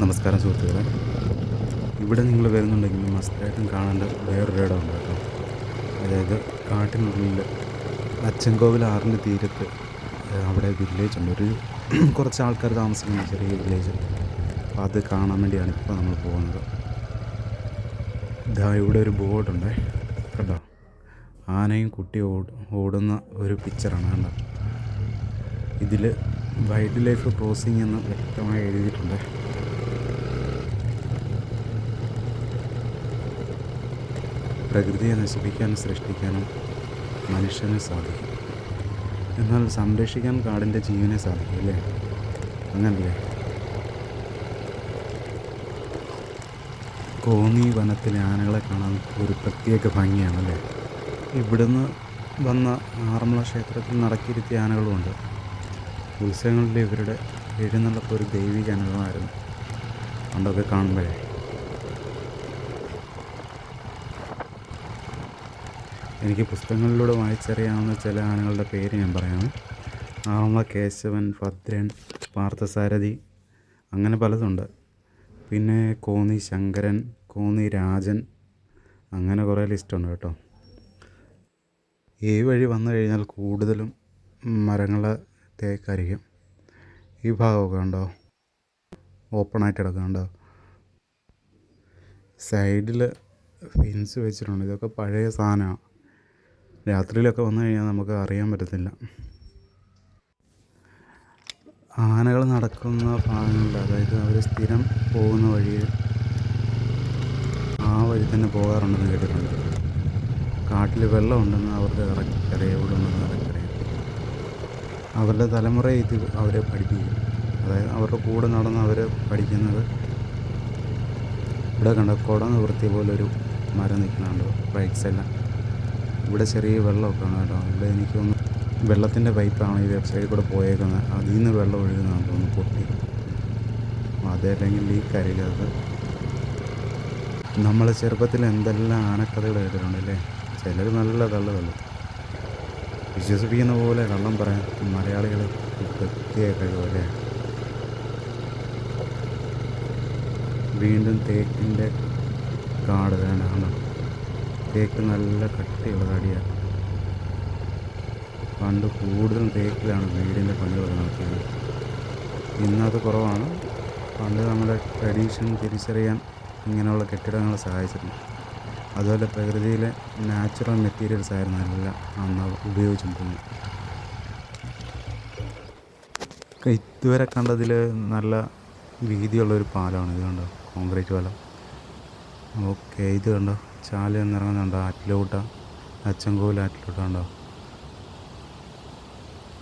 നമസ്കാരം സുഹൃത്തുക്കളെ. ഇവിടെ നിങ്ങൾ വരുന്നുണ്ടെങ്കിൽ മസ്റ്റായിട്ടും കാണേണ്ട വേറൊരു ഇടമുണ്ട് കേട്ടോ. അതായത് കാട്ടിനുള്ളിൽ അച്ചൻകോവിൽ ആറിൻ്റെ തീരത്ത് അവിടെ വില്ലേജ് ഉണ്ട്. ഒരു കുറച്ച് ആൾക്കാർ താമസിക്കുന്ന ചെറിയ വില്ലേജ്. അപ്പോൾ അത് കാണാൻ വേണ്ടിയാണ് ഇപ്പോൾ നമ്മൾ പോകുന്നത്. ഇതാ ഇവിടെ ഒരു ബോർഡുണ്ട് കണ്ടോ. ആനയും കുട്ടി ഓടുന്ന ഒരു പിക്ചറാണ് കണ്ടോ. ഇതിൽ വൈൽഡ് ലൈഫ് ക്രോസിംഗ് എന്ന് വ്യക്തമായി എഴുതിയിട്ടുണ്ട്. പ്രകൃതിയെ നശിപ്പിക്കാനും സൃഷ്ടിക്കാനും മനുഷ്യന് സാധിക്കും, എന്നാൽ സംരക്ഷിക്കാൻ കാടിൻ്റെ ജീവനെ സാധിക്കും അല്ലേ? അങ്ങനല്ലേ? കോന്നി വനത്തിലെ ആനകളെ കാണാൻ ഒരു പ്രത്യേക ഭംഗിയാണല്ലേ. ഇവിടുന്ന് വന്ന ആറന്മുള ക്ഷേത്രത്തിൽ നടക്കിയിരുത്തിയ ആനകളുമുണ്ട്. ഉത്സവങ്ങളിൽ ഇവരുടെ എഴുന്നള്ളപ്പ് ഒരു ദൈവിക അനുഭവമായിരുന്നു പണ്ടൊക്കെ കാണുമ്പോഴേ. എനിക്ക് പുസ്തകങ്ങളിലൂടെ വായിച്ചറിയാവുന്ന ചില ആനകളുടെ പേര് ഞാൻ പറയാം. ആറന്മുള കേശവൻ, ഭദ്രൻ, പാർത്ഥസാരഥി, അങ്ങനെ പലതുണ്ട്. പിന്നെ കോന്നി ശങ്കരൻ, കോന്നി രാജൻ, അങ്ങനെ കുറേ ലിസ്റ്റുണ്ട് കേട്ടോ. ഈ വഴി വന്നു കഴിഞ്ഞാൽ കൂടുതലും മരങ്ങളെ തേക്കായിരിക്കും. ഈ ഭാഗമൊക്കെ ഉണ്ടോ, ഓപ്പണായിട്ട് കിടക്കുന്നുണ്ടോ. സൈഡിൽ ഫെൻസ് വെച്ചിട്ടുണ്ട്. ഇതൊക്കെ പഴയ സാധനമാണ്. രാത്രിയിലൊക്കെ വന്നു കഴിഞ്ഞാൽ നമുക്ക് അറിയാൻ പറ്റത്തില്ല. ആനകൾ നടക്കുന്ന ഭാഗങ്ങളിൽ, അതായത് അവർ സ്ഥിരം പോകുന്ന വഴിയിൽ ആ വഴി തന്നെ പോകാറുണ്ടെന്ന് കേട്ടിട്ടുണ്ട്. കാട്ടിൽ വെള്ളമുണ്ടെന്ന് അവർക്ക് കറക്റ്റ് അറിയാം, ഇവിടെ ഉണ്ടെന്ന് കറക്റ്റ് അറിയാം. അവരുടെ തലമുറയെ ഇത് അവരെ പഠിപ്പിക്കും. അതായത് അവരുടെ കൂടെ നടന്ന് അവർ പഠിക്കുന്നത്. ഇവിടെ കണ്ട കുട നിവൃത്തിയ പോലൊരു മരം നിൽക്കുന്നുണ്ട് റൈറ്റ് സൈഡിൽ. ഇവിടെ ചെറിയ വെള്ളമൊക്കെ ആണ് കേട്ടോ. ഇവിടെ എനിക്ക് തോന്നുന്നു വെള്ളത്തിൻ്റെ പൈപ്പാണ് ഈ വെബ്സൈറ്റിൽ കൂടെ പോയേക്കുന്നത്. അതിൽ നിന്ന് വെള്ളം ഒഴുകുന്നതാണെന്ന് തോന്നുന്നു, പൊട്ടി. അതല്ലെങ്കിൽ ലീക്കായിരിക്കും. അത് നമ്മൾ ചെറുപ്പത്തിൽ എന്തെല്ലാം ആനക്കഥകൾ കേട്ടിട്ടുണ്ടല്ലേ. ചിലർ നല്ല കള്ളുകൾ വിശ്വസിപ്പിക്കുന്ന പോലെ കള്ളം പറയാൻ മലയാളികൾ പ്രത്യേക കഴിവല്ലേ. വീണ്ടും തേക്കിൻ്റെ കാട് കാണാം. തേക്ക് നല്ല കട്ടിയുള്ള തടിയാണ്. പണ്ട് കൂടുതലും തേക്കിലാണ് വീടിൻ്റെ പണികളൊക്കെ നടത്തിയത്. ഇന്നത് കുറവാണ്. പണ്ട് നമ്മുടെ ട്രഡീഷൻ തിരിച്ചറിയാൻ ഇങ്ങനെയുള്ള കെട്ടിടങ്ങളെ സഹായിച്ചിട്ടുണ്ട്. അതുപോലെ പ്രകൃതിയിലെ നാച്ചുറൽ മെറ്റീരിയൽസ് ആയിരുന്നു എല്ലാം അന്ന് ഉപയോഗിച്ചിട്ടുണ്ട്. ഇതുവരെ കണ്ടതിൽ നല്ല വീതിയുള്ളൊരു പാലമാണ് ഇത് കണ്ടോ, കോൺക്രീറ്റ് പാലം. ഓക്കെ, ഇത് കണ്ടോ ചാല എന്നിറങ്ങുന്നുണ്ടോ, ആറ്റിലോട്ട അച്ചൻകോവിൽ ആറ്റിലോട്ട കണ്ടോ.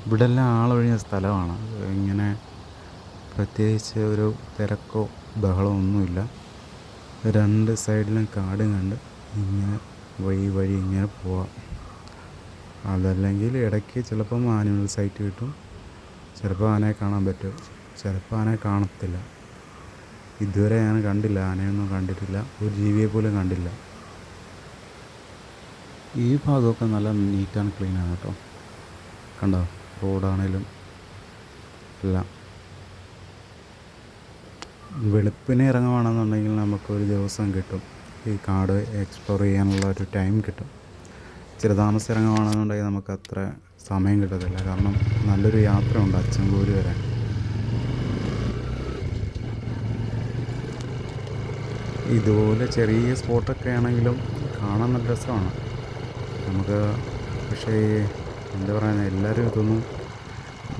ഇവിടെ എല്ലാം ആളൊഴിഞ്ഞ സ്ഥലമാണ്. ഇങ്ങനെ പ്രത്യേകിച്ച് ഒരു തിരക്കോ ബഹളമോ ഒന്നുമില്ല. രണ്ട് സൈഡിലും കാടും കണ്ട് ഇങ്ങനെ വഴി ഇങ്ങനെ പോവാം. അതല്ലെങ്കിൽ ഇടയ്ക്ക് ചിലപ്പം ആനിമൽ സൈറ്റ് കിട്ടും. ചിലപ്പോൾ ആനയെ കാണാൻ പറ്റും, ചിലപ്പോൾ ആനയെ കാണത്തില്ല. ഇതുവരെ ഞാൻ കണ്ടില്ല, ആനയൊന്നും കണ്ടിട്ടില്ല, ഒരു ജീവിയെ പോലും കണ്ടില്ല. ഈ ഭാഗമൊക്കെ നല്ല നീറ്റ് ആൻഡ് ക്ലീൻ ആണ് കേട്ടോ. കണ്ടോ, റോഡാണേലും എല്ലാം. വെളുപ്പിനെ ഇറങ്ങുകയാണെന്നുണ്ടെങ്കിൽ നമുക്കൊരു ദിവസം കിട്ടും ഈ കാട് എക്സ്പ്ലോർ ചെയ്യാനുള്ള ഒരു ടൈം കിട്ടും. ഇച്ചിരി താമസം ഇറങ്ങുകയാണെന്നുണ്ടെങ്കിൽ നമുക്ക് അത്ര സമയം കിട്ടത്തില്ല. കാരണം നല്ലൊരു യാത്ര ഉണ്ട് അച്ചൻകോവിൽ വരെ. ഇതുപോലെ ചെറിയ സ്പോട്ടൊക്കെ ആണെങ്കിലും കാണാൻ നല്ല രസമാണ് നമുക്ക്. പക്ഷേ എന്താ പറയുക, എല്ലാവരും ഇതൊന്നും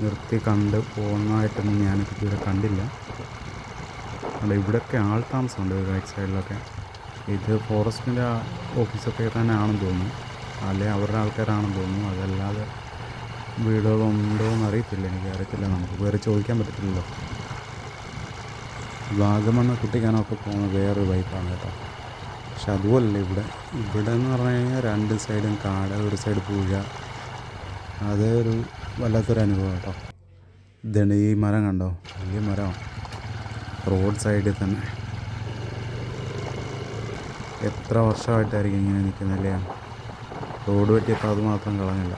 നിർത്തി കണ്ട് പോകുന്നതായിട്ടൊന്നും ഞാനിതുവരെ കണ്ടില്ല. അവിടെ ഇവിടെയൊക്കെ ആൾ താമസമുണ്ട് റൈറ്റ് സൈഡിലൊക്കെ. ഇത് ഫോറസ്റ്റിൻ്റെ ഓഫീസൊക്കെ തന്നെ ആണെന്ന് തോന്നുന്നു, അല്ലെങ്കിൽ അവരുടെ ആൾക്കാരാണെന്ന് തോന്നുന്നു. അതല്ലാതെ വീടുകളുണ്ടോ എന്ന് അറിയത്തില്ല, എനിക്കറിയത്തില്ല. നമുക്ക് വേറെ ചോദിക്കാൻ പറ്റത്തില്ലല്ലോ. വാഗമണ്ണ് കുട്ടിക്കാനൊക്കെ പോകുന്ന വേറൊരു വൈപ്പാണ് കേട്ടോ. പക്ഷെ അതുപോലല്ലേ ഇവിടെ എന്ന് പറഞ്ഞു കഴിഞ്ഞാൽ രണ്ട് സൈഡും കാട്, ഒരു സൈഡ് പുഴ. അതൊരു വല്ലാത്തൊരു അനുഭവം കേട്ടോ. ഇതുണ്ട് ഈ മരം കണ്ടോ, വലിയ മരമാണ് റോഡ് സൈഡിൽ തന്നെ. എത്ര വർഷമായിട്ടായിരിക്കും ഇങ്ങനെ നിൽക്കുന്നില്ലേ. റോഡ് വെട്ടിയപ്പോൾ അത് മാത്രം കളഞ്ഞില്ല.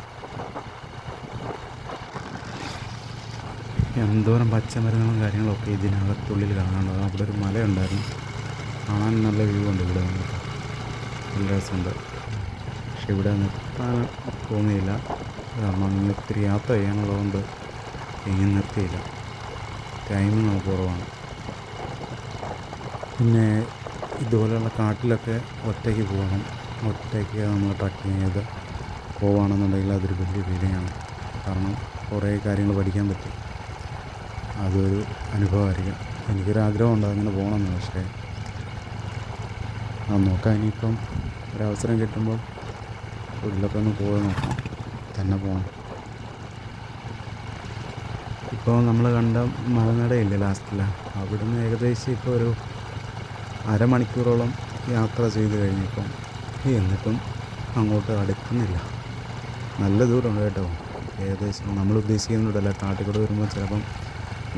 എന്തോരം പച്ചമരുന്നുകളും കാര്യങ്ങളൊക്കെ ഇതിനകത്തുള്ളിൽ കാണാനുണ്ട്. അവിടെ ഒരു മലയുണ്ടായിരുന്നു, കാണാൻ നല്ല വ്യൂ ഉണ്ട്. ഇവിടെ വന്നിട്ട് നല്ല രസമുണ്ട്. പക്ഷെ ഇവിടെ നിർത്താൻ തോന്നിയില്ല, കാരണം ഇനി ഒത്തിരി യാത്ര ചെയ്യാനുള്ളതുകൊണ്ട് ഇങ്ങനെ നിർത്തിയില്ല. ടൈം നമുക്ക് കുറവാണ്. പിന്നെ ഇതുപോലെയുള്ള കാട്ടിലൊക്കെ ഒറ്റയ്ക്ക് പോകണം. ഒറ്റയ്ക്ക് നമ്മൾ ട്രക്കിങ് ചെയ്ത് പോവുകയാണെന്നുണ്ടെങ്കിൽ അതൊരു വലിയ ഫീലിങ്ങാണ്. കാരണം കുറേ കാര്യങ്ങൾ പഠിക്കാൻ പറ്റും. അതൊരു അനുഭവമായിരിക്കും. എനിക്കൊരാഗ്രഹമുണ്ട് അങ്ങനെ പോകണമെന്ന്. പക്ഷേ നോക്കാം, ഇനിയിപ്പം ഒരവസരം കിട്ടുമ്പോൾ ഉള്ളിലൊക്കെ ഒന്ന് പോയി നോക്കാം, തന്നെ പോകണം. ഇപ്പോൾ നമ്മൾ കണ്ട മലനടയില്ലേ ലാസ്റ്റിൽ, അവിടുന്ന് ഏകദേശം ഇപ്പോൾ ഒരു അരമണിക്കൂറോളം യാത്ര ചെയ്ത് കഴിഞ്ഞപ്പം എന്നിട്ടും അങ്ങോട്ട് അടുക്കുന്നില്ല. നല്ല ദൂരമുണ്ട് കേട്ടോ. ഏകദേശം നമ്മൾ ഉദ്ദേശിക്കുന്നില്ല. കാട്ടിൽ വരുമ്പോൾ ചിലപ്പം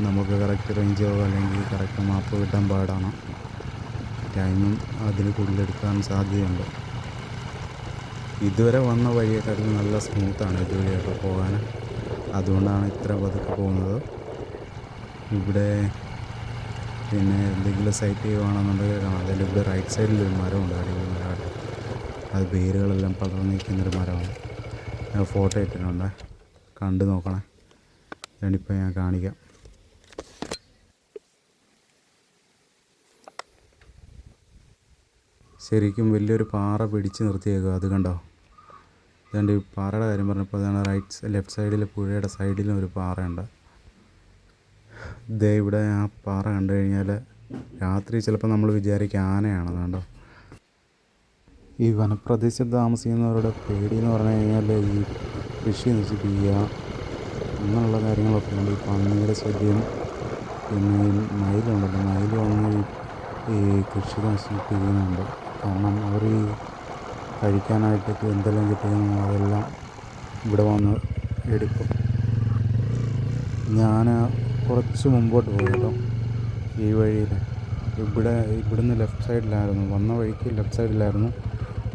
നമുക്ക് കറക്റ്റ് റേഞ്ചോ അല്ലെങ്കിൽ കറക്റ്റ് മാപ്പ് കിട്ടാൻ പാടാണ്. ടൈമും അതിന് കൂടുതലെടുക്കാൻ സാധ്യതയുണ്ട്. ഇതുവരെ വന്ന വഴിയെക്കാട്ടിലും നല്ല സ്മൂത്താണ് ഇതുവഴിയൊക്കെ പോകാൻ. അതുകൊണ്ടാണ് ഇത്ര പതുക്കെ പോകുന്നത്. ഇവിടെ പിന്നെ എന്തെങ്കിലും സൈറ്റ് ചെയ്യുകയാണെന്നുണ്ടെങ്കിൽ കാണാം. അതിൽ ഇവിടെ റൈറ്റ് സൈഡിൽ ഒരു മരമുണ്ട്, അടിപൊളി മരമാണ്. അത് വേരുകളെല്ലാം പടർന്ന് നിൽക്കുന്നൊരു മരമാണ്. ഞാൻ ഫോട്ടോ ഇട്ടിട്ടുണ്ട്, കണ്ടു നോക്കണേ. ഞാനിപ്പോൾ ഞാൻ കാണിക്കാം. ശരിക്കും വലിയൊരു പാറ പിടിച്ച് നിർത്തിയേക്കുക. അത് കണ്ടോ? അതുകൊണ്ട് ഈ പാറയുടെ കാര്യം പറഞ്ഞപ്പോൾ അതാണ് ലെഫ്റ്റ് സൈഡിൽ പുഴയുടെ സൈഡിലും ഒരു പാറയുണ്ട്. ഇതേ ഇവിടെ ആ പാറ കണ്ടു കഴിഞ്ഞാൽ രാത്രി ചിലപ്പോൾ നമ്മൾ വിചാരിക്കും ആനയാണെന്ന്. കണ്ടോ? ഈ വനപ്രദേശത്ത് താമസിക്കുന്നവരുടെ പേടിയെന്ന് പറഞ്ഞു കഴിഞ്ഞാൽ ഈ കൃഷി നശിപ്പിക്കുക അങ്ങനെയുള്ള കാര്യങ്ങളൊക്കെ ഉണ്ട്. ഈ പന്നിയുടെ ശല്യം, പിന്നെ ഈ മയിലുണ്ടല്ലോ, മയിൽ വന്ന് ഈ കൃഷി നശിപ്പിക്കുന്നുണ്ട്. കാരണം അവർ ഈ കഴിക്കാനായിട്ടൊക്കെ എന്തെല്ലാം കിട്ടുന്നു അതെല്ലാം ഇവിടെ വന്ന് എടുക്കും. ഞാൻ കുറച്ച് മുമ്പോട്ട് പോയി കേട്ടോ, ഈ വഴിയിൽ. ഇവിടുന്ന് ലെഫ്റ്റ് സൈഡിലായിരുന്നു വന്ന വഴിക്ക്, ലെഫ്റ്റ് സൈഡിലായിരുന്നു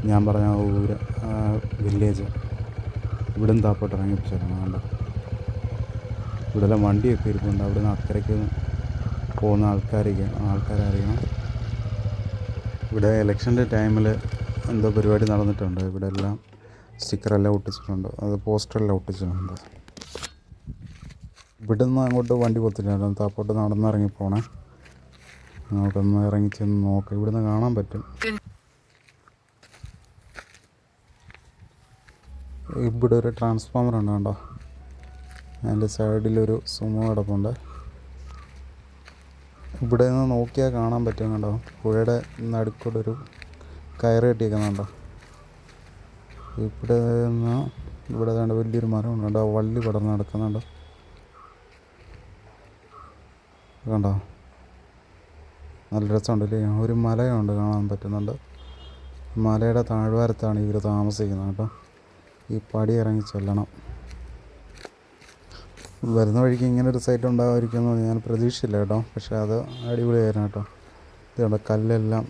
ഞാൻ പറഞ്ഞ ഊര് വില്ലേജ്. ഇവിടുന്ന് താപ്പോട്ട് ഇറങ്ങിപ്പിച്ചായിരുന്നു. കണ്ടോ? ഇവിടെല്ലാം വണ്ടിയൊക്കെ ഇരിപ്പുണ്ട്. അവിടുന്ന് അക്കരയ്ക്ക് പോകുന്ന ആൾക്കാരറിയണം. ഇവിടെ ഇലക്ഷൻ്റെ ടൈമിൽ എന്തോ പരിപാടി നടന്നിട്ടുണ്ട്. ഇവിടെ എല്ലാം സ്റ്റിക്കറെല്ലാം ഒട്ടിച്ചിട്ടുണ്ട്, അത് പോസ്റ്ററെല്ലാം ഒട്ടിച്ചിട്ടുണ്ട്. ഇവിടുന്ന് അങ്ങോട്ട് വണ്ടി പോത്തില്ല, താപ്പോട്ട് നടന്നിറങ്ങി പോണേ. അങ്ങോട്ടൊന്ന് ഇറങ്ങി ചെന്ന് നോക്കാം. ഇവിടുന്ന് കാണാൻ പറ്റും. ഇവിടെ ഒരു ട്രാൻസ്ഫോമർ ഉണ്ട് കണ്ടോ? അതിൻ്റെ സൈഡിലൊരു സുമോ കിടപ്പുണ്ട്. ഇവിടെ നിന്ന് നോക്കിയാൽ കാണാൻ പറ്റും കണ്ടോ? പുഴയുടെ നടുക്കൂടെ ഒരു കയറ് കെട്ടിയേക്കുന്നുണ്ടോ? ഇവിടെ വേണ്ട വലിയൊരു മരം ഉണ്ട്, വള്ളി പടർന്ന് നടക്കുന്നുണ്ടോ? കണ്ടോ? നല്ല രസമുണ്ടല്ലേ? ഒരു മലയുണ്ട്, കാണാൻ പറ്റുന്നുണ്ട്. മലയുടെ താഴ്വാരത്താണ് ഇവർ താമസിക്കുന്നത് കേട്ടോ. ഈ പടി ഇറങ്ങി ചെല്ലണം. വരുന്ന വഴിക്ക് ഇങ്ങനൊരു സൈറ്റ് ഉണ്ടാകുമായിരിക്കുമെന്ന് ഞാൻ പ്രതീക്ഷിച്ചില്ല കേട്ടോ. പക്ഷേ അത് അടിപൊളിയായിരുന്നു കേട്ടോ. ഇതുകൊണ്ട് കല്ലെല്ലാം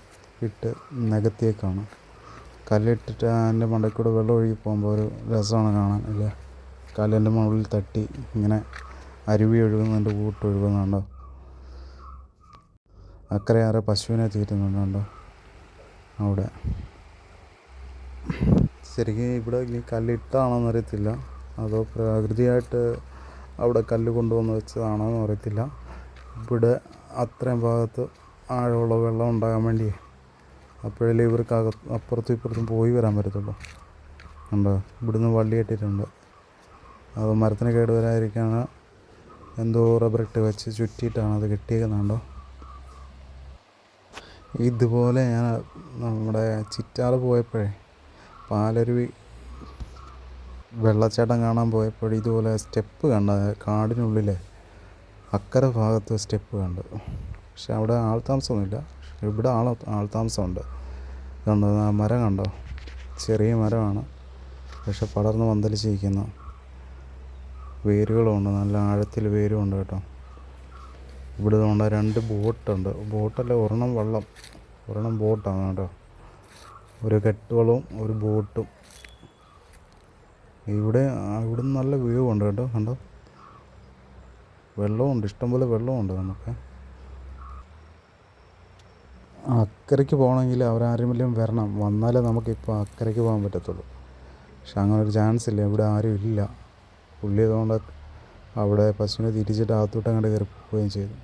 ഇട്ട് നികത്തിയേക്കാണ്. കല്ലിട്ടിട്ട് അതിൻ്റെ മണ്ടയിൽ കൂടെ വെള്ളം ഒഴുകി പോകുമ്പോൾ ഒരു രസമാണ് കാണാൻ അല്ലേ? കല്ലിൻ്റെ മുകളിൽ തട്ടി ഇങ്ങനെ അരുവി ഒഴുകുന്നതിൻ്റെ കൂട്ടൊഴുകുന്നുണ്ടോ? അക്കരെ ആരെ പശുവിനെ തീറ്റുന്നുണ്ടോ അവിടെ? ശരിക്കും ഇവിടെ ഈ കല്ലിട്ടാണോന്ന് അറിയത്തില്ല, അതോ പ്രകൃതിയായിട്ട് അവിടെ കല്ല് കൊണ്ടുവന്ന് വെച്ചതാണോന്ന് അറിയത്തില്ല. ഇവിടെ അത്രയും ഭാഗത്ത് ആഴമുള്ള വെള്ളം ഉണ്ടാകാൻ വേണ്ടി, അപ്പോഴല്ലേ ഇവർക്ക് അപ്പുറത്തും ഇപ്പുറത്തും പോയി വരാൻ പറ്റത്തുള്ളൂ. ഉണ്ടോ? ഇവിടുന്ന് വള്ളി കെട്ടിയിട്ടുണ്ട്. അത് മരത്തിന് കേടുവരാതിരിക്കാൻ എന്തോ റബ്ബറിട്ട് വെച്ച് ചുറ്റിയിട്ടാണ് അത് കെട്ടിയേക്കുന്നുണ്ടോ? ഇതുപോലെ ഞാൻ നമ്മുടെ ചിറ്റാറ് പോയപ്പോഴേ, പാലരുവി വെള്ളച്ചാട്ടം കാണാൻ പോയപ്പോൾ ഇതുപോലെ സ്റ്റെപ്പ് കണ്ട, കാടിനുള്ളിലെ അക്കരെ ഭാഗത്ത് സ്റ്റെപ്പ് കണ്ട്. പക്ഷെ അവിടെ ആൾതാമസമൊന്നുമില്ല. ഇവിടെ ആൾതാമസമുണ്ട്. കണ്ടോ? ആ മരം കണ്ടോ? ചെറിയ മരമാണ്, പക്ഷെ പടർന്ന് പന്തലിച്ചിരിക്കുന്ന വേരുകളുമുണ്ട്, നല്ല ആഴത്തിൽ വേരുമുണ്ട് കേട്ടോ. ഇവിടെ കൊണ്ട് 2 ബോട്ടുണ്ട്. ബോട്ടല്ല, ഒരെണ്ണം ബോട്ടാണ് കേട്ടോ. ഒരു കെട്ടുകളും ഒരു ബോട്ടും. ഇവിടുന്ന് നല്ല വ്യൂ ഉണ്ട് കേട്ടോ. കണ്ടോ? വെള്ളമുണ്ട്, ഇഷ്ടംപോലെ വെള്ളമുണ്ട്. നമുക്ക് അക്കരയ്ക്ക് പോകണമെങ്കിൽ അവരാരെങ്കിലും വരണം, വന്നാലേ നമുക്കിപ്പോൾ അക്കരയ്ക്ക് പോകാൻ പറ്റത്തുള്ളൂ. പക്ഷെ അങ്ങനെ ഒരു ചാൻസ് ഇല്ല, ഇവിടെ ആരും ഇല്ല. പുള്ളി അതുകൊണ്ട് അവിടെ പശുവിനെ തിരിച്ചിട്ട് അകത്തോട്ട് അങ്ങോട്ട് കയറി പോവുകയും ചെയ്തു.